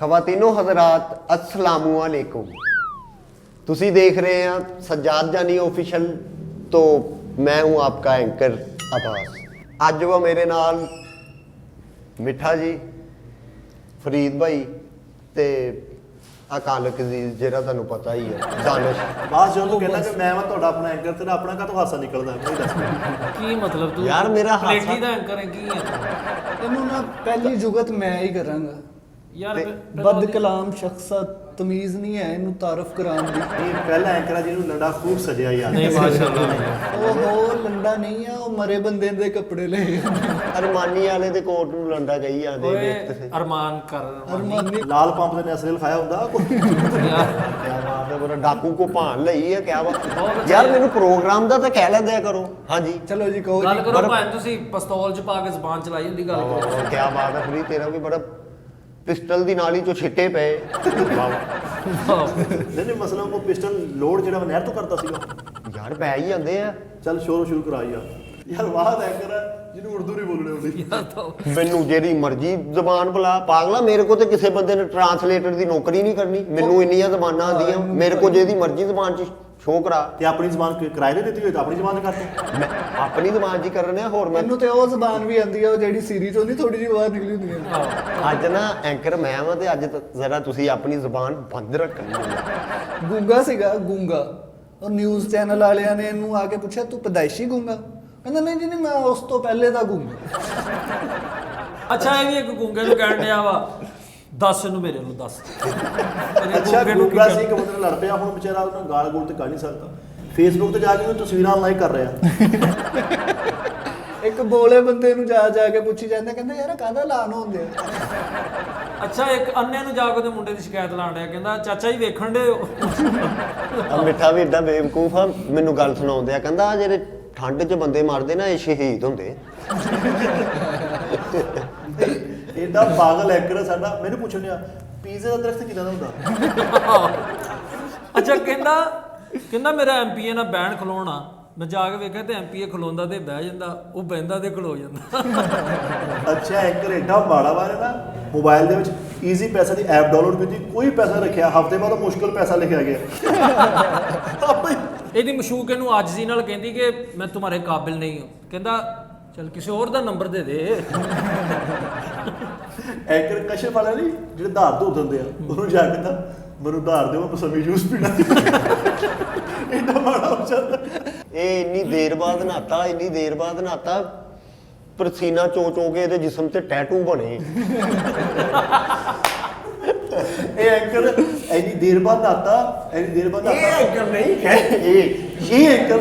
खवातीनो हजरात अस्सलामु अलैकुम। तुसी देख रहे हैं सज्जाद जानी ऑफिशियल। तो मैं हूं आपका एंकर अब्बास। अज वो मेरे नाल मिठा जी, फरीद भाई ते अकालक जी जिहड़ा तुहानूं पता ही है दानिश। बस जो तू कहना कि मैं तुहाडा अपना एंकर तेरा अपना का तो हासा निकलदा है दस ਕੀ ਮਤਲਬ ਤੂੰ यार मेरा ਪਲੇਟੀ हासा ਦਾ ਐਂਕਰ ਹੈ ਕੀ ਹੈ ਇਹਨੂੰ ਨਾ ਪਹਿਲੀ ਜੁਗਤ ਮੈਂ ਹੀ ਕਰਾਂਗਾ। ਯਾਰ ਬਦ ਕਲਾਮ ਸ਼ਖਸਾ ਤਮੀਜ਼ ਨਹੀਂ ਹੈ ਇਹਨੂੰ ਤਾਰਫ ਕਰਾਉਣ ਦੀ। ਇਹ ਪਹਿਲਾ ਐਂਕਰ ਆ ਜਿਹਨੂੰ ਲੰਡਾ ਖੂਬ ਸਜਿਆ ਯਾਰ। ਨਹੀਂ ਮਾਸ਼ਾਅੱਲਾ ਉਹ ਲੰਡਾ ਨਹੀਂ ਆ, ਉਹ ਮਰੇ ਬੰਦੇ ਦੇ ਕੱਪੜੇ ਲਏ। अरमानी वाले दे कोट नूं लंडा कही जांदे ਓਏ ने। ਅਰਮਾਨ ਕਰ ਅਰਮਾਨੀ ਲਾਲ ਪੰਪ ਦੇ ਨੈਸਰੇ ਲਿਖਾਇਆ ਹੁੰਦਾ ਯਾਰ क्या बात है, बोला डाकू को भान लई है क्या बात। बहुत अच्छा यार है। मैनू प्रोग्राम दा तां कह लैंदे करो। हाँ जी ਚਲੋ ਜੀ ਕਹੋ ਗੱਲ ਜੀ। ਕਰੋ ਭਾਵੇਂ ਤੁਸੀਂ ਪਿਸਤੌਲ ਚ ਪਾ ਕੇ ਜ਼ਬਾਨ ਚਲਾਈ ਹੁੰਦੀ ਗੱਲ ਕਰੋ और क्या बात है फरीद, तेरा भी बड़ा पिस्टल दी नाली चो छिट्टे पे। ਨਹੀਂ ਮਸਲਾ ਉਹ ਪਿਸਟਲ ਲੋਡ ਜਿਹੜਾ ਨਹਿਰ ਤੋਂ ਕਰਦਾ ਸੀਗਾ। यार पै ही जांदे आ। ਚੱਲ ਸ਼ੁਰੂ ਕਰਾ ਯਾਰ ਵਾਹ ਐਂਕਰ ਹੈ ਜਿਹਨੂੰ ਉਰਦੂ ਨਹੀਂ ਬੋਲਣੀ ਆਉਂਦੀ। ਯਾਰ ਤਾਂ ਮੈਨੂੰ ਜਿਹੜੀ ਮਰਜ਼ੀ ਜ਼ਬਾਨ ਬੁਲਾ। ਪਾਗਲਾ ਮੇਰੇ ਕੋ ਤੇ ਕਿਸੇ ਬੰਦੇ ਨੇ ਟਰਾਂਸਲੇਟਰ ਦੀ ਨੌਕਰੀ ਨਹੀਂ ਕਰਨੀ। ਮੈਨੂੰ ਇੰਨੀਆਂ ਜ਼ਬਾਨਾਂ ਆਉਂਦੀਆਂ, ਮੇਰੇ ਕੋ ਜਿਹਦੀ ਮਰਜ਼ੀ ਜ਼ਬਾਨ ਚ ਸ਼ੋਅ ਕਰਾ। ਤੇ ਆਪਣੀ ਜ਼ਬਾਨ ਕਿਰਾਏ ਤੇ ਦਿੱਤੀ ਹੋਈ ਤਾਂ ਆਪਣੀ ਜ਼ਬਾਨ ਕਰਤੇ। ਮੈਂ ਆਪਣੀ ਜ਼ਬਾਨ ਚ ਹੀ ਕਰ ਰਿਹਾ। ਹੋਰ ਮੈਂ ਮੈਨੂੰ ਤੇ ਉਹ ਜ਼ਬਾਨ ਵੀ ਆਉਂਦੀ ਆ, ਉਹ ਜਿਹੜੀ ਸੀਰੀ ਚੋਂ ਨਹੀਂ ਥੋੜੀ ਜਿਹੀ ਬਾਹਰ ਨਿਕਲੀ ਹੁੰਦੀ ਹੈ। ਅੱਜ ਨਾ ਐਂਕਰ ਮੈਂ ਵਾਂ ਤੇ ਅੱਜ ਜ਼ਰਾ ਤੁਸੀਂ ਆਪਣੀ ਜ਼ਬਾਨ ਬੰਦ ਰੱਖਣੀ ਹੈ। ਗੂੰਗਾ ਸੀਗਾ ਗੂੰਗਾ। ਉਹ ਨਿਊਜ਼ ਚੈਨਲ ਵਾਲਿਆਂ ਨੇ ਇਹਨੂੰ ਆ ਕੇ ਪੁੱਛਿਆ ਤੂੰ ਪੈਦਾਇਸ਼ੀ ਗੂੰਗਾ? ਕਹਿੰਦਾ ਨਹੀਂ ਜੀ ਨਹੀਂ, ਮੈਂ ਉਸ ਤੋਂ ਪਹਿਲੇ ਦਾ ਗੂੰਗਾ। ਅੱਛਾ ਇਹ ਵੀ ਇੱਕ ਗੁੰਗੇ ਨੂੰ ਕਹਿਣ ਡਿਆ ਵਾ ਦੱਸ ਇਹਨੂੰ ਮੇਰੇ ਨੂੰ ਦੱਸ ਅੱਛਾ ਗੂਗਲਾ ਸੀ ਕਿ ਮਤਲਬ ਲੜ ਪਿਆ ਹੁਣ ਵਿਚਾਰਾ ਉਹਨਾਂ ਗਾਲ ਗੋਲ ਤੇ ਕੱਢ ਨਹੀਂ ਸਕਦਾ। ਫੇਸਬੁੱਕ ਤੇ ਜਾ ਕੇ ਉਹ ਤਸਵੀਰਾਂ ਲਾਈਕ ਕਰ ਰਿਹਾ। ਇੱਕ ਬੋਲੇ ਬੰਦੇ ਨੂੰ ਜਾ ਜਾ ਕੇ ਪੁੱਛੀ ਜਾਂਦਾ, ਕਹਿੰਦਾ ਯਾਰ ਕਾਹਦਾ ਐਲਾਨ ਹੁੰਦੇ ਆ? ਅੱਛਾ ਇੱਕ ਅੰਨੇ ਨੂੰ ਜਾ ਕੇ ਉਹਦੇ ਮੁੰਡੇ ਦੀ ਸ਼ਿਕਾਇਤ ਲਾਣ ਡਿਆ, ਕਹਿੰਦਾ ਚਾਚਾ ਜੀ ਵੇਖਣ ਦੇ ਆ ਮਿੱਠਾ ਵੀ ਏਡਾ ਬੇਵਕੂਫ ਆ, ਮੈਨੂੰ ਗੱਲ ਸੁਣਾਉਂਦੇ ਆ। ਕਹਿੰਦਾ ਆਹ ਜਿਹੜੇ ਠੰਡ 'ਚ ਬੰਦੇ ਮਰਦੇ ਨਾ, ਇਹ ਸ਼ਹੀਦ ਹੁੰਦੇ। ਏਡਾ ਪਾਗਲ ਐਂਕਰ ਸਾਡਾ। ਮੈਨੂੰ ਪੁੱਛਣ ਡਿਆ ਪੀਜ਼ੇ ਦਾ ਦਰਖਤ ਕਿਦਾਂ ਦਾ ਹੁੰਦਾ? ਅੱਛਾ ਕਹਿੰਦਾ ਮੇਰਾ ਐਮਪੀਏ ਨਾਲ ਬੈਨ ਖਲੋਣਾ। ਮੈਂ ਜਾ ਕੇ ਵੇਖਿਆ ਤੇ ਐਮਪੀਏ ਖਲੋਂਦਾ ਤੇ ਬਹਿ ਜਾਂਦਾ, ਉਹ ਬਹਿੰਦਾ ਤੇ ਖਲੋ ਜਾਂਦਾ। ਅੱਛਾ ਐਂਕਰ ਏਡਾ ਮਾੜਾ ਵਾ ਨਾ। ਮੋਬਾਈਲ ਦੇ ਵਿੱਚ ਈਜ਼ੀ ਪੈਸਾ ਦੀ ਐਪ ਡਾਊਨਲੋਡ ਕੀਤੀ, ਕੋਈ ਪੈਸਾ ਰੱਖਿਆ, ਹਫ਼ਤੇ ਬਾਅਦ ਮੁਸ਼ਕਲ ਪੈਸਾ ਲਿਖਿਆ ਗਿਆ। ਆਪੇ ਇਹਦੀ ਮਸ਼ੂਕ ਇਹਨੂੰ ਅੱਜ ਦੀ ਨਾਲ ਕਹਿੰਦੀ ਕਿ ਮੈਂ ਤੁਹਾਡੇ ਕਾਬਿਲ ਨਹੀਂ ਹਾਂ। ਕਹਿੰਦਾ ਚਲ ਕਿਸੇ ਹੋਰ ਦਾ ਨੰਬਰ ਦੇ ਦੇ। ਐਂਕਰ ਕਸ਼ਫ ਵਾਲਾ ਨਹੀਂ ਜਿਹੜੇ ਧਾਰ ਧੂ ਦਿੰਦੇ ਆ, ਉਹਨੂੰ ਜਾ ਕੇ ਤਾਂ ਮੈਨੂੰ ਧਾਰ ਦਿਓ, ਮੈਂ ਮਸੰਮੀ ਜੂਸ ਪੀਣਾ। ਏਡਾ ਮਾੜਾ ਹੋ ਜਾਂਦਾ। ਇਹ ਇੰਨੀ ਦੇਰ ਬਾਅਦ ਨਹਾਤਾ, ਇੰਨੀ ਦੇਰ ਬਾਅਦ ਨਹਾਤਾ, ਪਸੀਨਾ ਚੋ ਚੋ ਕੇ ਇਹਦੇ ਜਿਸਮ ਤੇ ਟੈਟੂ ਬਣੇ। ਇਹ ਐਂਕਰ ਇੰਨੀ ਦੇਰ ਬਾਅਦ ਨਹਾਤਾ, ਇੰਨੀ ਦੇਰ ਬਾਅਦ ਨਹਾਤਾ। ਐਂਕਰ ਨਹੀਂ ਇਹ ਐਂਕਰ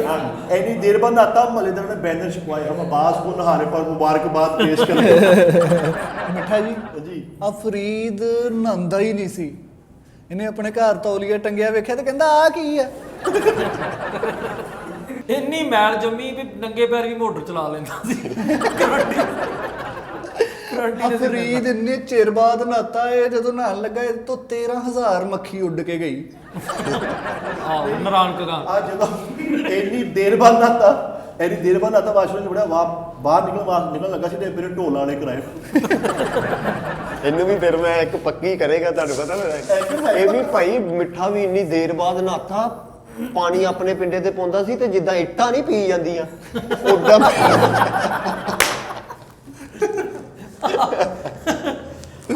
ਇੰਨੀ ਦੇਰ ਬਾਅਦ ਨਹਾਤਾ, ਮਹੱਲੇਦਾਰ ਨੇ ਬੈਨਰ ਛਪਵਾਇਆ, ਅब्बास को नहाने पर मुबारकबाद पेश करें। ਮਿੱਠਾ ਜੀ ਜੀ ਆ ਫਰੀਦ ਨਹਾਉਂਦਾ ਹੀ ਨਹੀਂ ਸੀ। ਇਹਨੇ ਆਪਣੇ ਘਰ ਤੌਲੀਆ ਟੰਗਿਆ ਵੇਖਿਆ ਤੇ ਕਹਿੰਦਾ ਆ ਕੀ ਆ? ਇੰਨੀ ਮੈਲ ਜੰਮੀ ਵੀ ਨੰਗੇ ਪੈਰ ਵੀ ਮੋਟਰ ਚਲਾ ਲੈਂਦਾ ਸੀ। ਆ ਫਰੀਦ ਇੰਨੇ ਚਿਰ ਬਾਅਦ ਨਹਾਤਾ। ਇਹ ਜਦੋਂ ਨਹਾਉਣ ਲੱਗਾ ਇਹ ਤੋਂ 13,000 ਮੱਖੀ ਉੱਡ ਕੇ ਗਈ। ਆਹ ਨਰਾਨ ਕਗਾ ਆ ਜਦੋਂ ਇੰਨੀ ਦੇਰ ਬਾਅਦ ਨਹਾਤਾ ਵਾਸ਼ਰੂਮ 'ਚ ਬੜਿਆ ਬਾਹਰ ਨਿਕਲਣ ਲੱਗਾ ਸੀ ਤੇ ਮੇਰੇ ਢੋਲ ਵਾਲੇ ਕਰਾਏ। ਇਹਨੂੰ ਵੀ ਫਿਰ ਮੈਂ ਇੱਕ ਪੱਕੀ ਕਰੇਗਾ, ਤੁਹਾਨੂੰ ਪਤਾ ਮੇਰਾ। ਇਹ ਵੀ ਭਾਈ ਮਿੱਠਾ ਵੀ ਇੰਨੀ ਦੇਰ ਬਾਅਦ ਨਹਾਤਾ, ਪਾਣੀ ਆਪਣੇ ਪਿੰਡੇ ਤੇ ਪਾਉਂਦਾ ਸੀ ਤੇ ਜਿੱਦਾਂ ਇੱਟਾਂ ਨਹੀਂ ਪੀ ਜਾਂਦੀਆਂ ਉਦਾਂ।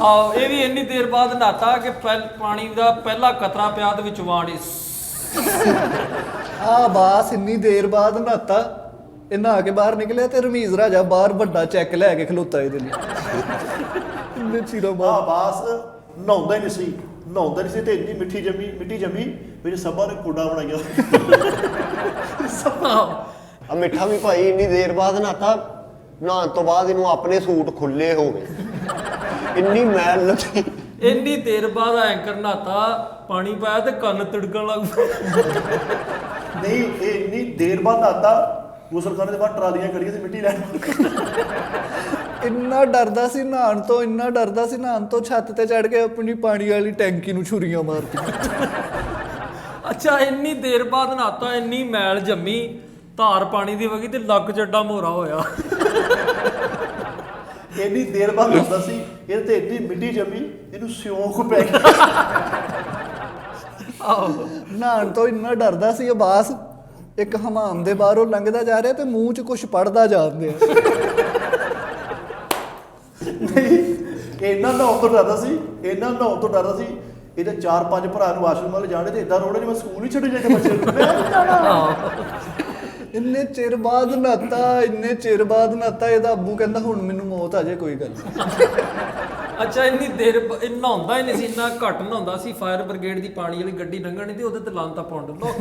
ਆਹ ਇਹ ਵੀ ਇੰਨੀ ਦੇਰ ਬਾਅਦ ਨਹਾਤਾ ਕਿ ਪਾਣੀ ਦਾ ਪਹਿਲਾ ਕਤਰਾ ਪਿਆ ਤੇ ਵਿੱਚ ਵਾੜੀ। ਆ ਬਾਸ ਇੰਨੀ ਦੇਰ ਬਾਅਦ ਨਹਾਤਾ। ਇਹ ਨਹਾ ਕੇ ਬਾਹਰ ਨਿਕਲਿਆ ਤੇ ਰਮੀਜ਼ ਰਾਜਾ ਬਾਹਰ ਵੱਡਾ ਚੈੱਕ ਲੈ ਕੇ ਖਲੋਤਾ ਇਹਦੇ ਲਈ। ਇੰਨੇ ਚਿਰਾਂ ਬਾਅਦ ਅब्बास ਨਹਾਉਂਦਾ ਹੀ ਨਹੀਂ ਸੀ ਤੇ ਇੰਨੀ ਮਿੱਟੀ ਜੰਮੀ ਮੇਰੇ ਸਭਾ ਨੇ ਕੋਡਾ ਬਣਾਇਆ। ਆ ਮਿੱਠਾ ਵੀ ਭਾਈ ਇੰਨੀ ਦੇਰ ਬਾਅਦ ਨਹਾਤਾ, ਨਹਾਉਣ ਤੋਂ ਬਾਅਦ ਇਹਨੂੰ ਆਪਣੇ ਸੂਟ ਖੁੱਲੇ ਹੋ ਗਏ, ਇੰਨੀ ਮੈਲ ਲੱਗੀ। ਇੰਨੀ ਦੇਰ ਬਾਅਦ ਐਂਕਰ ਨਹਾਤਾ, ਪਾਣੀ ਪਾਇਆ ਤੇ ਕੰਨ ਤਿੜਕਣ ਲੱਗ ਪਏ। ਨਹੀਂ ਇਹ ਇੰਨੀ ਦੇਰ ਬਾਅਦ ਨਹਾਤਾ, ਗੁਸਲਖਾਨੇ ਦੇ ਬਾਹਰ ਟਰਾਲੀਆਂ ਖੜੀਆਂ ਸੀ ਮਿੱਟੀ ਲੈਣ। ਇੰਨਾ ਡਰਦਾ ਸੀ ਨਹਾਉਣ ਤੋਂ ਛੱਤ ਤੇ ਚੜ ਕੇ ਆਪਣੀ ਪਾਣੀ ਵਾਲੀ ਟੈਂਕੀ ਨੂੰ ਛੁਰੀਆਂ ਮਾਰਤੀਆਂ। ਅੱਛਾ ਇੰਨੀ ਦੇਰ ਬਾਅਦ ਨਹਾਤਾ, ਇੰਨੀ ਮੈਲ ਜੰਮੀ, ਧਾਰ ਪਾਣੀ ਦੀ ਵਗੀ ਤੇ ਲੱਕ ਚੱਡਾ ਮੋਰਾ ਹੋਇਆ। ਇੰਨੀ ਦੇਰ ਬਾਅਦ ਹੁੰਦਾ ਸੀ ਇਹਦੇ ਤੇ ਇੰਨੀ ਮਿੱਟੀ ਜੰਮੀ ਇਹਨੂੰ ਸਿਉਂਕ ਪੈ ਗਿਆ। ਨਹਾਉਣ ਤੋਂ ਇੰਨਾ ਡਰਦਾ ਸੀ ਅਬਾਸ, ਇੱਕ ਹਮਾਮ ਦੇ ਬਾਹਰੋਂ ਲੰਘਦਾ ਜਾ ਰਿਹਾ ਤੇ ਮੂੰਹ 'ਚ ਕੁਝ ਪੜਦਾ ਜਾਂਦੇ ਆ। ਨਹੀਂ ਇੰਨਾ ਨਹਾਉਣ ਤੋਂ ਡਰਦਾ ਸੀ, ਇੰਨਾ ਨਹਾਉਣ ਤੋਂ ਡਰਦਾ ਸੀ। ਇਹਦੇ 4-5 ਭਰਾ ਨੂੰ ਵਾਸ਼ਰੂਮ ਵੱਲ ਜਾਣੇ ਤੇ ਇਦਾਂ ਰੋੜੇ ਜਿਵੇਂ ਸਕੂਲ ਹੀ ਛੱਡ ਜਾ ਕੇ ਬੱਚੇ ਨੂੰ ਮੈਂ ਨਹੀਂ ਜਾਣਾ। ਇੰਨੇ ਚਿਰ ਬਾਅਦ ਨਹਾਤਾ, ਇੰਨੇ ਚਿਰ ਬਾਅਦ ਨਹਾਤਾ। ਇਹਦਾ ਅੱਬੂ ਕਹਿੰਦਾ ਹੁਣ ਮੈਨੂੰ ਮੌਤ ਆ ਜਾਏ ਕੋਈ ਗੱਲ ਨਹੀਂ। ਅੱਛਾ ਇੰਨੀ ਦੇਰ ਨਹਾਉਂਦਾ ਹੀ ਨਹੀਂ ਸੀ, ਇੰਨਾ ਘੱਟ ਨਹਾਉਂਦਾ ਸੀ। ਫਾਇਰ ਬ੍ਰਿਗੇਡ ਦੀ ਪਾਣੀ ਵਾਲੀ ਗੱਡੀ ਲੰਘਣੀ ਤੇ ਉਹਦੇ ਤੇ ਲਾਂਤਾ ਪਾਉਣ ਦੇ ਲੋਕ।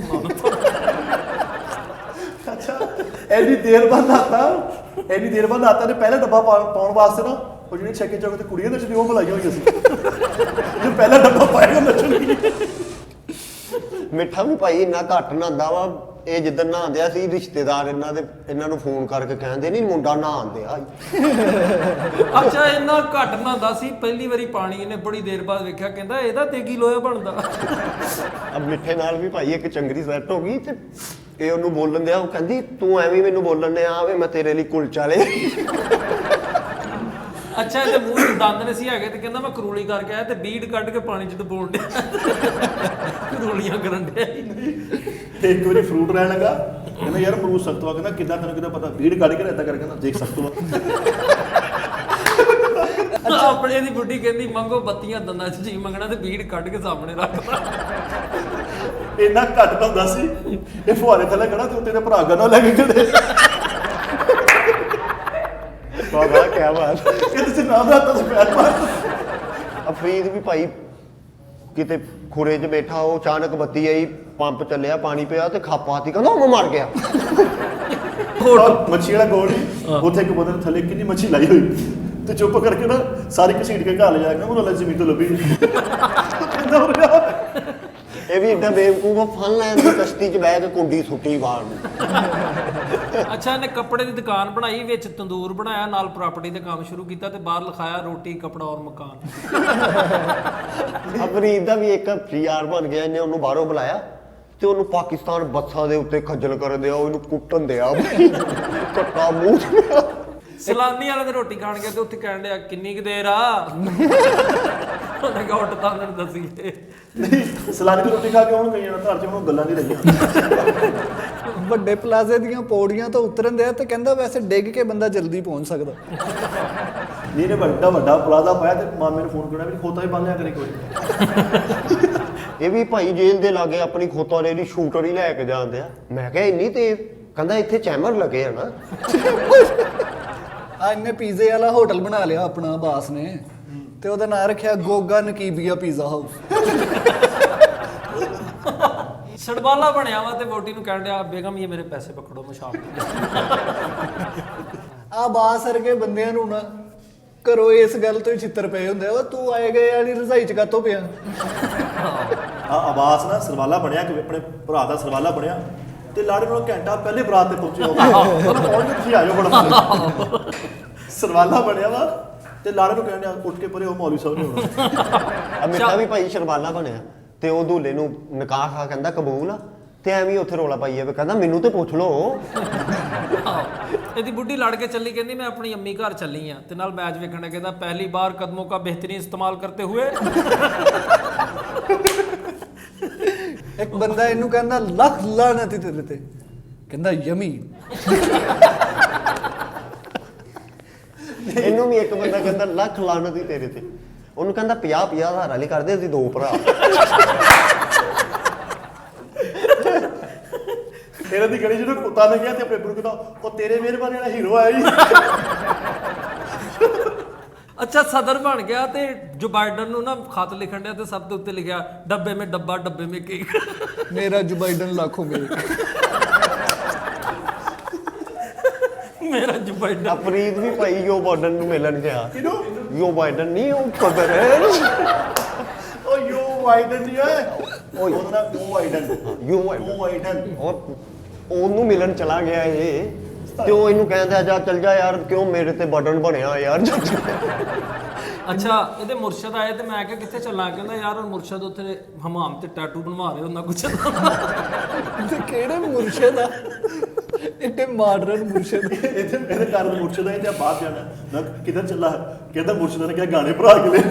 ਅੱਛਾ ਇੰਨੀ ਦੇਰ ਬਾਅਦ ਨਹਾਤਾ ਨੇ ਪਹਿਲਾ ਡੱਬਾ ਪਾਉਣ ਵਾਸਤੇ ਨਾ ਉਹ ਜਿਹੜੀ ਛੱਕੇ ਚੌਕ ਤੇ ਕੁੜੀਆਂ ਨੱਚਦੀ ਉਹ ਬੁਲਾਈਆਂ ਹੋਈਆਂ ਸੀ। ਜੋ ਪਹਿਲਾ ਡੱਬਾ ਪਾਏਗਾ ਨੱਚਣਗੀ। ਮਿੱਠਾ ਵੀ ਭਾਈ ਇੰਨਾ ਘੱਟ ਨਹਾਉਂਦਾ ਵਾ। ਇਹ ਜਿੱਦਣ ਨਹਾਉਂਦਿਆ ਸੀ ਰਿਸ਼ਤੇਦਾਰ ਇਹਨਾਂ ਨੂੰ ਫੋਨ ਕਰਕੇ ਕਹਿੰਦੇ ਨਹੀਂ ਮੁੰਡਾ ਨਹਾਉਂਦਿਆ। ਅੱਛਾ ਇੰਨਾ ਘੱਟ ਨਹਾਉਂਦਾ ਸੀ, ਪਹਿਲੀ ਵਾਰੀ ਪਾਣੀ ਇਹਨੇ ਬੜੀ ਦੇਰ ਬਾਅਦ ਵੇਖਿਆ, ਕਹਿੰਦਾ ਇਹਦਾ ਤੇਗੀ ਲੋਹਾ ਬਣਦਾ। ਅਬ ਮਿੱਠੇ ਨਾਲ ਵੀ ਭਾਈ ਇੱਕ ਚੰਗਰੀ ਸੈੱਟ ਹੋ ਗਈ ਤੇ ਇਹ ਉਹਨੂੰ ਬੋਲਣ ਦਿਆ। ਉਹ ਕਹਿੰਦੀ ਤੂੰ ਐਵੇਂ ਮੈਨੂੰ ਬੋਲਣ ਡਿਆ ਆਵੇ ਮੈਂ ਤੇਰੇ ਲਈ ਕੁਲਚਾ ਲੈ। ਅੱਛਾ ਇਹਦੇ ਮੂੰਹ 'ਚ ਦੰਦ ਨਹੀਂ ਸੀ ਹੈਗੇ ਤੇ ਕਹਿੰਦਾ ਮੈਂ ਕਰੂਲੀ ਕਰਕੇ ਆਇਆ ਤੇ ਬੀੜ ਕੱਢ ਕੇ ਪਾਣੀ 'ਚ ਡਬੋਣ ਡਿਆ। ਕਰੂਲੀਆਂ ਕਰਨ ਡਿਆ। ਤੇ ਇੱਕ ਵਾਰੀ ਫਰੂਟ ਲੈਣ ਲੱਗਾ, ਕਹਿੰਦਾ ਯਾਰ ਅਮਰੂਦ ਸਖਤ ਵਾ। ਕਹਿੰਦਾ ਕਿੱਦਾਂ ਤੈਨੂੰ ਕਿੱਦਾਂ ਪਤਾ? ਬੀੜ ਕੱਢ ਕੇ ਏਦਾਂ ਕਰਕੇ ਨਾ ਦੇਖ ਸਖਤ ਵਾ। ਆਪਣੇ ਦੀ ਬੁੱਢੀ ਕਹਿੰਦੀ ਮੰਗੋ ਬੱਤੀਆਂ ਦੰਦਾਂ 'ਚ ਜੀ ਮੰਗਣਾ ਤੇ ਬੀੜ ਕੱਢ ਕੇ ਸਾਹਮਣੇ ਰੱਖਦਾ। ਇੰਨਾ ਘੱਟ ਤਾਂ ਹੁੰਦਾ ਸੀ ਇਹ ਫੁਹਾਰੇ ਥੱਲੇ ਖੜਾ ਤੇ ਉੱਤੇ ਦੇ ਭਰਾ ਗਨੋਂ ਲੈ ਕੇ ਖੜੇ। ਬਾਬਾ ਕੀ ਬਾਤ। ਇਹ ਤੁਸੀਂ ਨਾਮ ਰਾਤਾ ਸੀ ਪੈਰ ਮਾਰ। ਅਫਰੀਦ ਵੀ ਭਾਈ ਕਿਤੇ ਖੁਰੇ 'ਚ ਬੈਠਾ, ਉਹ ਅਚਾਨਕ ਬੱਤੀ ਆਈ, ਪੰਪ ਚੱਲਿਆ, ਪਾਣੀ ਪਿਆ ਤੇ ਖਾਪਾਤੀ ਕਹਿੰਦਾ ਉਹ ਮਰ ਗਿਆ। ਮੱਛੀ ਵਾਲਾ ਗੋਲ ਹੀ ਉੱਥੇ ਇੱਕ ਬੰਦੇ ਨੇ ਥੱਲੇ ਕਿੰਨੀ ਮੱਛੀ ਲਾਈ ਹੋਈ ਤੇ ਚੁੱਪ ਕਰਕੇ ਨਾ ਸਾਰੀ ਘਸੀਟ ਕੇ ਘਰ ਲੈ ਜਾ ਕੇ ਉਹਨੂੰ ਲੱਜ ਜ਼ਮੀਨ ਤੋਂ ਲੱਭੀ। ਇਹ ਵੀ ਏਡਾ ਬੇਵਕੂਫ ਆ, ਫਨ ਲੈਣ ਦੀ ਕਸ਼ਤੀ 'ਚ ਬਹਿ ਕੇ ਕੁੰਡੀ ਸੁੱਟੀ ਬਾਹਰ ਨੂੰ। ਅੱਛਾ ਇਹਨੇ ਕੱਪੜੇ ਦੀ ਦੁਕਾਨ ਬਣਾਈ, ਵਿੱਚ ਤੰਦੂਰ ਬਣਾਇਆ, ਨਾਲ ਪ੍ਰਾਪਰਟੀ ਦਾ ਕੰਮ ਸ਼ੁਰੂ ਕੀਤਾ ਤੇ ਬਾਹਰ ਲਿਖਾਇਆ ਰੋਟੀ ਕਪੜਾ ਔਰ ਮਕਾਨ। ਅਫਰੀਦ ਦਾ ਵੀ ਇੱਕ ਯਾਰ ਬਣ ਗਿਆ। ਇਹਨੇ ਉਹਨੂੰ ਬਾਹਰੋਂ ਬੁਲਾਇਆ ਤੇ ਉਹਨੂੰ ਪਾਕਿਸਤਾਨ ਬੱਸਾਂ ਦੇ ਉੱਤੇ ਖੱਜਲ ਕਰਨ ਦਿਆ, ਉਹਨੂੰ ਕੁੱਟਣ ਦਿਆ। ਕੱਟਾ ਮੂੰਹ 'ਚ। ਸਲਾਨੀ ਵਾਲੇ ਦੇ ਰੋਟੀ ਖਾਣ ਗਿਆ ਤੇ ਉੱਥੇ ਕਹਿਣ ਡਿਆ ਕਿੰਨੀ ਕੁ ਦੇਰ ਆ। ਉਹਨੇ ਕਿਹਾ ਉੱਠ ਤਾਂ ਮੈਨੂੰ ਦੱਸੀਏ। ਨਹੀਂ ਸਲਾਨੀ ਦੀ ਰੋਟੀ ਖਾ ਕੇ ਉਹਨੂੰ ਕਈਆਂ ਘਰ 'ਚ ਉਹਨੂੰ ਗੱਲਾਂ ਨਹੀਂ ਰਹੀਆਂ। ਵੱਡੇ ਪਲਾਜ਼ੇ ਦੀਆਂ ਪੌੜੀਆਂ ਤੋਂ ਉਤਰਨ ਦਿਆ ਤੇ ਕਹਿੰਦਾ ਵੈਸੇ ਡਿੱਗ ਕੇ ਬੰਦਾ ਜਲਦੀ ਪਹੁੰਚ ਸਕਦਾ। ਨਹੀਂ ਨੇ ਵੱਡਾ ਪਲਾਜ਼ਾ ਪਾਇਆ ਤੇ ਮਾਮੇ ਨੂੰ ਫੋਨ ਕਰਨਾ ਵੀ ਖੋਤਾ ਹੀ ਬੰਨ ਲਿਆ ਕਰੇ ਕੋਈ। ਇਹ ਵੀ ਭਾਈ ਜੇਲ੍ਹ ਦੇ ਲਾਗੇ ਆਪਣੀ ਖੋਤਾਰੇ ਦੀ ਸ਼ੂਟਰ ਹੀ ਲੈ ਕੇ ਜਾਂਦੇ ਆ। ਮੈਂ ਕਿਹਾ ਇੰਨੀ ਤੇਜ਼? ਕਹਿੰਦਾ ਇੱਥੇ ਚੈਮਰ ਲੱਗੇ ਆ ਨਾ। ਆ ਇਹਨੇ ਪੀਜ਼ੇ ਵਾਲਾ ਹੋਟਲ ਬਣਾ ਲਿਆ ਆਪਣਾ ਬਾਸ ਨੇ ਤੇ ਉਹਦਾ ਨਾਂ ਰੱਖਿਆ ਗੋਗਾ ਨਕੀਬੀਆ ਪੀਜ਼ਾ ਹਾਊਸ। ਸੜਬਾਲਾ ਬਣਿਆ ਵਾ ਤੇ ਵੋਟੀ ਨੂੰ ਕਹਿਣ ਡਿਆ ਬੇਗਮ ਇਹ ਮੇਰੇ ਪੈਸੇ ਪਕੜੋ ਮੈਂ ਸ਼ਾਮ ਆ ਬਾਸ ਵਰਗੇ ਬੰਦਿਆਂ ਨੂੰ ਨਾ ਘਰੋਂ ਇਸ ਗੱਲ ਤੋਂ ਹੀ ਛਿੱਤਰ ਪਏ ਹੁੰਦੇ ਆ। ਤੂੰ ਆਏ ਗਏ ਵਾਲੀ ਰਜ਼ਾਈ 'ਚ ਕਾਤੋਂ ਪਿਆ? ਆ ਆਵਾਜ਼ ਨਾ ਸਰਵਾਲਾ ਬਣਿਆ ਕਿ ਆਪਣੇ ਭਰਾ ਦਾ ਸਰਵਾਲਾ ਬਣਿਆ ਤੇ ਲਾੜੇ ਨੂੰ ਘੰਟਾ ਪਹਿਲੇ ਬਰਾਤ ਤੇ ਪਹੁੰਚੇ ਹੋ ਪਹੁੰਚ ਕੇ ਤੁਸੀਂ ਆਇਓ ਬੜਾ ਸਰਵਾਲਾ ਬਣਿਆ ਵਾ ਤੇ ਲਾੜੇ ਨੂੰ ਕਹਿੰਦੇ ਉੱਠ ਕੇ ਪਰੇ ਉਹ ਮੌਲਵੀ ਸਾਹਿਬ ਨੇ ਹੋਣਾ। ਮਿੱਠਾ ਵੀ ਭਾਈ ਸ਼ਰਬਾਲਾ ਬਣਿਆ ਤੇ ਉਹ ਦੂਲੇ ਨੂੰ ਨਿਕਾਹ ਖਾ ਕਹਿੰਦਾ ਕਬੂਲ ਆ ਤੇ ਐਵੇਂ ਉੱਥੇ ਰੋਲਾ ਪਾਈ ਜਾਵੇ, ਕਹਿੰਦਾ ਮੈਨੂੰ ਤੇ ਪੁੱਛ ਲਓ। ਇਹਦੀ ਬੁੱਢੀ ਲੜ ਕੇ ਚੱਲੀ, ਕਹਿੰਦੀ ਮੈਂ ਆਪਣੀ ਅੰਮੀ ਘਰ ਚੱਲੀ ਆ ਤੇ ਨਾਲ ਮੈਚ ਵੇਖਣ, ਕਹਿੰਦਾ ਪਹਿਲੀ ਬਾਰ ਕਦਮੋਂ ਕਾ ਬਿਹਤਰੀਨ ਇਸਤੇਮਾਲ ਕਰਤੇ ਹੋਏ। ਇੱਕ ਬੰਦਾ ਇਹਨੂੰ ਕਹਿੰਦਾ ਲੱਖ ਲਾਨਤ ਤੇਰੇ ਤੇ, ਕਹਿੰਦਾ ਯਮੀ। ਇਹਨੂੰ ਵੀ ਇੱਕ ਬੰਦਾ ਕਹਿੰਦਾ ਲੱਖ ਲਾਨਤ ਹੀ ਤੇਰੇ ਤੇ, ਉਹਨੂੰ ਕਹਿੰਦਾ 50 ਹਜ਼ਾਰ ਵਾਲੀ ਕਰਦੇ ਅਸੀਂ ਦੋ ਭਰਾ। ਇਹਨਾਂ ਦੀ ਗਲੀ ਜਦੋਂ ਕੁੱਤਾ ਨੇ ਗਿਆ ਤੇ ਆਪਣੇ ਬਰੁਕ ਦਾ ਉਹ ਤੇਰੇ ਮਿਹਰਬਾਨੀ ਵਾਲਾ ਹੀਰੋ ਆਇਆ ਜੀ। ਅੱਛਾ ਸਦਰ ਬਣ ਗਿਆ ਤੇ ਜੋ ਬਾਈਡਨ ਨੂੰ ਨਾ ਖਤ ਲਿਖਣ ਡਿਆ ਤੇ ਸਭ ਦੇ ਉੱਤੇ ਲਿਖਿਆ ਡੱਬੇ ਮੇ ਡੱਬਾ ਡੱਬੇ ਮੇ ਕੇਕ। ਮੇਰਾ ਜੋ ਬਾਈਡਨ ਲੱਖੋਂ ਗਏ। ਮੇਰਾ ਜੋ ਬਾਈਡਨ। ਅਫਰੀਦ ਵੀ ਭਾਈ ਯੋ ਬਾਈਡਨ ਨੂੰ ਮਿਲਣ ਗਿਆ। ਕਿਹਨੂੰ? ਯੋ ਬਾਈਡਨ ਨਹੀਂ ਉਹ ਕਦਰ ਹੈ। ਉਹ ਯੋ ਵਾਈਡਨ ਜੀ ਓਏ ਉਹਦਾ ਯੋ ਵਾਈਡਨ ਯੋ ਵਾਈਡਨ ਉਹਨੂੰ ਮਿਲਣ ਚਲਾ ਗਿਆ ਇਹ ਤੇ ਉਹ ਇਹਨੂੰ ਕਹਿੰਦਾ ਜਾ ਚੱਲ ਜਾ ਯਾਰ, ਕਿਉਂ ਮੇਰੇ ਤੇ ਬਟਨ ਬਣਿਆ ਯਾਰ। ਅੱਛਾ ਇਹਦੇ ਮੁਰਸ਼ਦ ਆਏ ਤੇ ਮੈਂ ਕਿਹਾ ਕਿੱਥੇ ਚੱਲਾਂ, ਕਹਿੰਦਾ ਯਾਰ ਉਹ ਮੁਰਸ਼ਦ ਉੱਥੇ ਹਮਾਮ ਤੇ ਟੈਟੂ ਬਣਵਾ ਰਹੇ ਉਹਨਾਂ ਕੁਛ। ਤੇ ਕਿਹੜੇ ਮੁਰਸ਼ਦ ਆ? ਇੰਨੇ ਮਾਡਰਨ ਮੁਰਸ਼ਦ। ਇਹਦੇ ਘਰ ਦਾ ਮੁਰਸ਼ਦ ਹੈ ਜਾਂ ਬਾਹਰ ਜਾਣਾ। ਮੈਂ ਕਿਹਾ, ਕਿੱਧਰ ਚੱਲਾ? ਕਹਿੰਦਾ ਮੁਰਸ਼ਦ ਨੇ ਕਿਹਾ ਗਾਣੇ ਭਰਾ ਕੇ ਲੈ।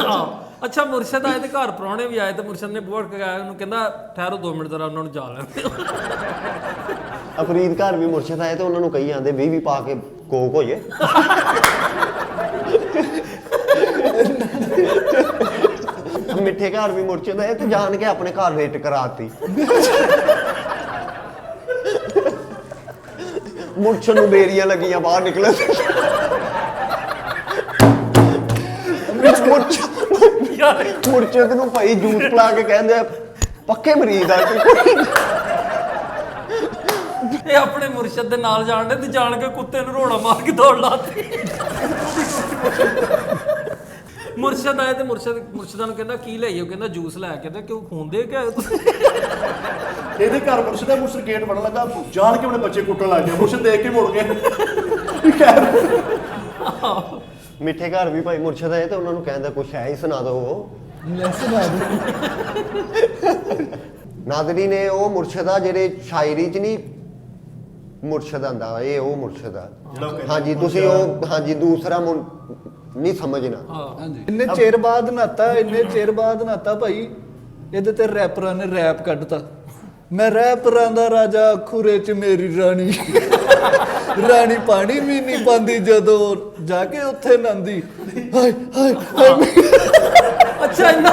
ਹਾਂ ਅੱਛਾ ਮੁਰਸ਼ਦ ਆਏ ਤੇ ਘਰ ਪ੍ਰਾਹੁਣੇ ਵੀ ਆਏ ਤੇ ਮੁਰਸ਼ਦ ਨੇ ਬੂਹਾ ਖੜਕਾਇਆ ਉਹਨੂੰ ਕਹਿੰਦਾ ਠਹਿਰੋ 2 ਮਿੰਟ ਜ਼ਰਾ ਉਹਨਾਂ ਨੂੰ ਜਾ ਲੈਣ ਦਿਓ। ਫਰੀਦ ਘਰ ਵੀ ਮੁਰਸ਼ਦ ਆਏ ਤੇ ਉਹਨਾਂ ਨੂੰ ਕਹੀ ਜਾਂਦੇ 20 ਪਾ ਕੇ ਕੋਕ ਹੋਈਏ। ਮਿੱਠੇ ਘਰ ਵੀ ਮੁਰਸ਼ਦ ਆਏ ਤੇ ਜਾਣ ਕੇ ਆਪਣੇ ਘਰ ਰੇਟ ਕਰਾਤੀ। ਮੁਰਸ਼ਦ ਨੂੰ ਬੇਰੀਆਂ ਲੱਗੀਆਂ ਬਾਹਰ ਨਿਕਲੇ। ਮੁਰਸ਼ਦ ਨੂੰ ਭਾਈ ਜੂਸ ਪਿਲਾ ਕੇ ਕਹਿੰਦੇ ਆ ਪੱਕੇ ਮਰੀਜ਼ ਆ ਕੋਈ। ਇਹ ਆਪਣੇ ਮੁਰਸ਼ਦ ਦੇ ਨਾਲ ਜਾਣ ਦੇ ਤੇ ਜਾਣ ਕੇ ਕੁੱਤੇ ਨੂੰ ਰੋੜਾ ਮਾਰ ਕੇ ਦੌੜ ਲਾਤੀ। ਮੁਰਸ਼ਦ ਆਏ ਤੇ ਮੁਰਸ਼ਦਾਂ ਨੂੰ ਕਹਿੰਦਾ ਕੀ ਲਈਓ? ਕਹਿੰਦਾ ਜੂਸ ਲੈ ਕੇ। ਤੇ ਕਿਉਂ ਖੂਨ ਦੇ ਕੇ ਆਏ ਤੁਸੀਂ? ਇਹਦੇ ਘਰ ਮੁਰਸ਼ਦ ਹੈ। ਮੁਰਸ਼ਦ ਗੇਟ ਵੜਨ ਲੱਗਾ, ਜਾਣ ਕੇ ਆਪਣੇ ਬੱਚੇ ਕੁੱਟਣ ਲੱਗ ਗਿਆ। ਮੁਰਸ਼ਦ ਦੇਖ ਕੇ ਮੁੜ ਗਏ। ਮਿੱਠੇ ਘਰ ਵੀ ਭਾਈ ਮੁਰਸ਼ਦ ਆਏ ਤੇ ਉਹਨਾਂ ਨੂੰ ਕਹਿੰਦਾ ਕੁਛ ਹੈ ਹੀ ਸੁਣਾ ਦੋ। ਲੈ ਸੁਣਾ ਦੇ। ਨਾਦਰੀ ਨੇ ਉਹ ਮੁਰਸ਼ਦ ਆ ਜਿਹੜੇ ਸ਼ਾਇਰੀ 'ਚ ਨਹੀਂ ਮੁਰਸ਼ਦ ਆਂਦਾ, ਇਹ ਉਹ ਮੁਰਸ਼ਦ ਆ। ਹਾਂਜੀ ਤੁਸੀਂ ਉਹ ਹਾਂਜੀ ਦੂਸਰਾ ਨਹੀਂ ਸਮਝਣਾ। ਹਾਂਜੀ ਇੰਨੇ ਚਿਰ ਬਾਅਦ ਨਹਾਤਾ ਭਾਈ। ਇਹਦੇ ਤੇ ਰੈਪਰਾਂ ਨੇ ਰੈਪ ਕੱਢਤਾ। ਮੈਂ ਰੈਪਰਾਂ ਦਾ ਰਾਜਾ ਖੁਰੇ 'ਚ ਮੇਰੀ ਰਾਣੀ। ਰਾਣੀ ਪਾਣੀ ਵੀ ਨਹੀਂ ਪਾਉਂਦੀ ਜਦੋਂ ਜਾ ਕੇ ਉੱਥੇ ਨਹਾਉਂਦੀ। ਹਾਏ ਹਾਏ ਹਾਏ। ਅੱਛਾ ਇੰਨਾ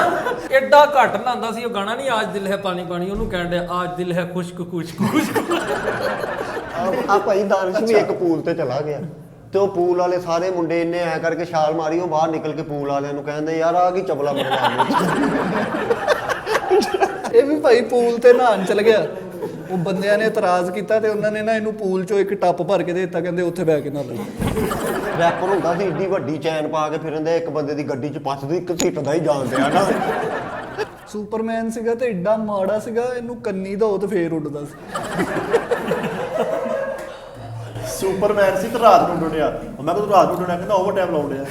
ਐਡਾ ਘੱਟ ਨਹਾਉਂਦਾ ਸੀ ਉਹ ਗਾਣਾ ਨਹੀਂ ਆਜ ਦਿਲ ਹੈ ਪਾਣੀ ਪਾਣੀ, ਉਹਨੂੰ ਕਹਿਣ ਡਿਆ ਆਜ ਦਿਲ ਹੈ ਖੁਸ਼ਕ ਖੁਸ਼ਕ ਖੁਸ਼ਕ। ਆ ਭਾਈ ਦਾਨਿਸ਼ ਵੀ ਇੱਕ ਪੂਲ ਤੇ ਚਲਾ ਗਿਆ ਤੇ ਉਹ ਪੂਲ ਵਾਲੇ ਸਾਰੇ ਮੁੰਡੇ ਇੰਨੇ ਐ ਕਰਕੇ ਛਾਲ ਮਾਰੀ, ਉਹ ਬਾਹਰ ਨਿਕਲ ਕੇ ਪੂਲ ਵਾਲਿਆਂ ਨੂੰ ਕਹਿੰਦੇ ਯਾਰ ਆ ਕੀ ਚਬਲਾ ਮਰਵਾ। ਇਹ ਵੀ ਭਾਈ ਪੂਲ ਤੇ ਨਹਾਉਣ ਚਲ ਗਿਆ। ਉਹ ਬੰਦਿਆਂ ਨੇ ਇਤਰਾਜ਼ ਕੀਤਾ ਤੇ ਉਹਨਾਂ ਨੇ ਨਾ ਇਹਨੂੰ ਪੂਲ ਚੋਂ ਇੱਕ ਟੱਪ ਭਰ ਕੇ ਦੇ ਦਿੱਤਾ। ਕਹਿੰਦੇ ਉੱਥੇ ਬਹਿ ਕੇ ਨਹਾ ਲਓ। ਰੈਪਰ ਹੁੰਦਾ ਸੀ ਏਡੀ ਵੱਡੀ ਚੈਨ ਪਾ ਕੇ ਫਿਰਨ ਦੇ, ਇੱਕ ਬੰਦੇ ਦੀ ਗੱਡੀ 'ਚ ਪੱਸਦੀ ਇੱਕ ਸੀਟ ਦਾ ਹੀ ਜਾਣਦੇ ਆ ਨਾ। ਸੁਪਰਮੈਨ ਸੀਗਾ ਤੇ ਏਡਾ ਮਾੜਾ ਸੀਗਾ, ਇਹਨੂੰ ਕੰਨੀ ਦਾ ਉਹ ਤੇ ਫੇਰ ਉੱਡਦਾ ਸੀ। ਸੁਪਰਮੈਨ ਸੀ ਤੇ ਰਾਤ ਨੂੰ ਡੁੱਡਿਆ। ਮੈਂ ਕਿਹਾ ਤੂੰ ਰਾਤ ਨੂੰ ਡੁੱਡਿਆ? ਕਹਿੰਦਾ ਓਵਰ ਟਾਈਮ ਲਾਉਣ ਡਿਆ।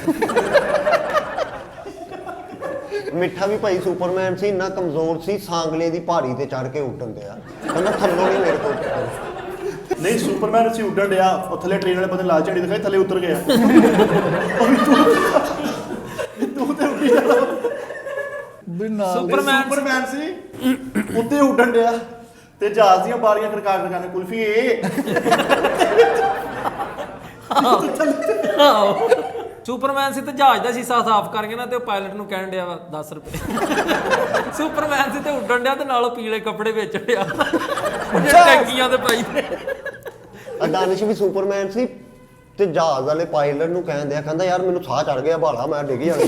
ਮਿੱਠਾ ਵੀ ਭਾਈ ਸੁਪਰਮੈਨ ਸੀ, ਇੰਨਾ ਕਮਜ਼ੋਰ ਸੀ ਸਾਂਗਲੇ ਦੀ ਪਹਾੜੀ ਤੇ ਚੜ ਕੇ ਉੱਡਣ ਦਿਆ। ਕਹਿੰਦਾ ਥੱਲੋਂ ਨਹੀਂ ਮੇਰੇ ਕੋਲ ਉੱਤਰਦਾ। ਨਹੀਂ ਸੁਪਰਮੈਨ ਸੀ ਉੱਡਣ ਡਿਆ, ਉਹ ਥੱਲੇ ਟ੍ਰੇਨ ਵਾਲੇ ਬੰਦੇ ਲਾਲ ਝੰਡੀ ਦਿਖਾਈ, ਥੱਲੇ ਉਤਰ ਗਿਆ। ਤੂੰ ਤੇ ਉੱਡੀ ਜਾਣਾ। ਵੀ ਨਾਲ ਸੁਪਰਮੈਨ ਸੀ ਉੱਤੇ ਉੱਡਣ ਡਿਆ ਤੇ ਜਹਾਜ਼ ਦੀਆਂ ਬਾਰੀਆਂ ਖੜਕਾ ਕੇ ਕੁਲਫੀ ਏ। ਸੁਪਰਮੈਨ ਸੀ ਤੇ ਜਹਾਜ਼ ਦਾ ਸ਼ੀਸ਼ਾ ਸਾਫ਼ ਕਰਕੇ ਨਾ ਤੇ ਉਹ ਪਾਇਲਟ ਨੂੰ ਕਹਿਣ ਡਿਆ ਵਾ 10 ਰੁਪਏ। ਸੁਪਰਮੈਨ ਸੀ ਤੇ ਉੱਡਣ ਡਿਆ ਤੇ ਨਾਲ ਪੀਲੇ ਕੱਪੜੇ ਵੇਚ ਡਿਆ ਟੈਂਕੀਆਂ ਤੇ ਪਾਈ ਤੇ। ਦਾਨਿਸ਼ ਵੀ ਸੁਪਰਮੈਨ ਸੀ ਤੇ ਜਹਾਜ਼ ਵਾਲੇ ਪਾਇਲਟ ਨੂੰ ਕਹਿੰਦੇ ਆ, ਕਹਿੰਦਾ ਯਾਰ ਮੈਨੂੰ ਸਾਹ ਚੜ ਗਿਆ ਭਾਲਾ ਮੈਂ ਡਿੱਗ ਜਾਣਾ।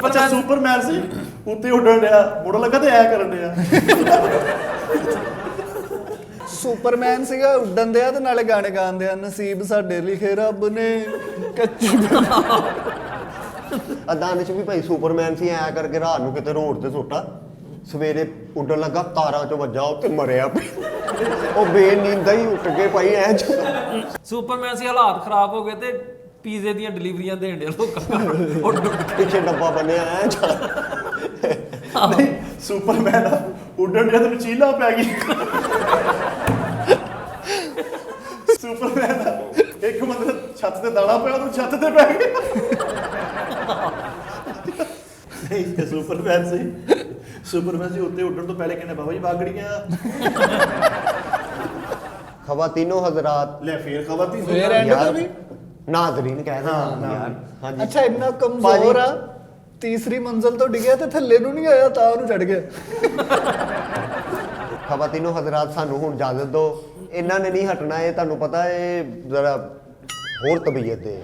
ਅੱਛਾ ਸੁਪਰਮੈਨ ਸੀ ਉੱਤੇ ਉੱਡਣ ਡਿਆ, ਮੁੜਨ ਲੱਗਾ ਤੇ ਐ ਕਰਨ ਡਿਆ। ਸੁਪਰਮੈਨ ਸੀਗਾ ਉੱਡਣ ਦਿਆ ਤੇ ਨਾਲੇ ਗਾਣੇ ਗਾਉਂਦੇ ਆ, ਨਸੀਬ ਸਾਡੇ ਲਿਖੇ ਰੱਬ ਨੇ ਕੱਚੀ। ਦਾਨਿਸ਼ ਵੀ ਭਾਈ ਸੁਪਰਮੈਨ ਸੀ, ਐ ਕਰਕੇ ਰਾਤ ਨੂੰ ਕਿਤੇ ਰੋਡ ਤੇ ਸੁੱਟਾ, ਸਵੇਰੇ ਉੱਡਣ ਲੱਗਾ ਤਾਰਾਂ 'ਚ ਵੱਜਾ ਉੱਤੇ ਮਰਿਆ। ਉਹ ਬੇਨੀਂਦਾ ਹੀ ਉੱਠ ਕੇ ਭਾਈ ਐ। ਸੁਪਰਮੈਨ ਸੀ ਹਾਲਾਤ ਖਰਾਬ ਹੋ ਗਏ ਤੇ ਪੀਜ਼ੇ ਦੀਆਂ ਡਿਲੀਵਰੀਆਂ ਦੇਣ ਦੇ ਲੋਕਾਂ ਨੂੰ। ਉਹ ਡੁੱਬ ਕੇ ਪਿੱਛੇ ਡੱਬਾ ਬੰਨਿਆ ਐ। ਨਹੀਂ ਸੁਪਰਮੈਨ ਉੱਡਣ ਡਿਆ ਤੇ ਚੀਲਾ ਪੈ ਗਈ। ਸੁਪਰਮੈਨ ਇੱਕ ਮਤਲਬ ਛੱਤ ਤੇ ਦਾਣਾ ਪਿਆ, ਉਹਨੂੰ ਛੱਤ ਤੇ ਪੈ ਗਿਆ। ਨਹੀਂ ਤੇ ਸੁਪਰਮੈਨ ਸੀ ਉੱਤੇ ਉੱਡਣ ਤੋਂ ਪਹਿਲੇ ਕਹਿੰਦੇ ਬਾਬਾ ਜੀ ਬਾਗੜੀਆਂ। ਖਵਾਤੀਨੋ ਹਜ਼ਰਾਤ ਲੈ ਫੇਰ ਖਵਾਤੀ ਫੇਰ ਐਂਡ ਤੇ ਵੀ ਨਾਜ਼ਰੀਨ ਕਹਿੰਦਾ ਯਾਰ। ਹਾਂਜੀ ਅੱਛਾ ਇੰਨਾ ਕਮਜ਼ੋਰ ਆ, ਤੀਸਰੀ ਮੰਜ਼ਲ ਤੋਂ ਡਿੱਗਿਆ ਤੇ ਥੱਲੇ ਨੂੰ ਨਹੀਂ ਆਇਆ ਤਾਂ ਉਹਨੂੰ ਚੜ ਗਿਆ। ਖਵਾਤੀਨੋ ਹਜ਼ਰਾਤ ਸਾਨੂੰ ਹੁਣ ਇਜਾਜ਼ਤ ਦਿਓ, ਇਹਨਾਂ ਨੇ ਨਹੀਂ ਹਟਣਾ। ਇਹ ਤੁਹਾਨੂੰ ਪਤਾ ਇਹ ਜ਼ਰਾ ਹੋਰ ਤਬੀਅਤ ਦੇ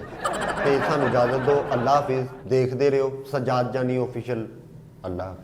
ਤੇ ਸਾਨੂੰ ਇਜਾਜ਼ਤ ਦਿਓ। ਅੱਲਾ ਹਾਫਿਜ਼। ਦੇਖਦੇ ਰਹੋ ਸਜਾਦ ਜਾਨੀ ਆਫੀਸ਼ੀਅਲ। ਅੱਲਾ।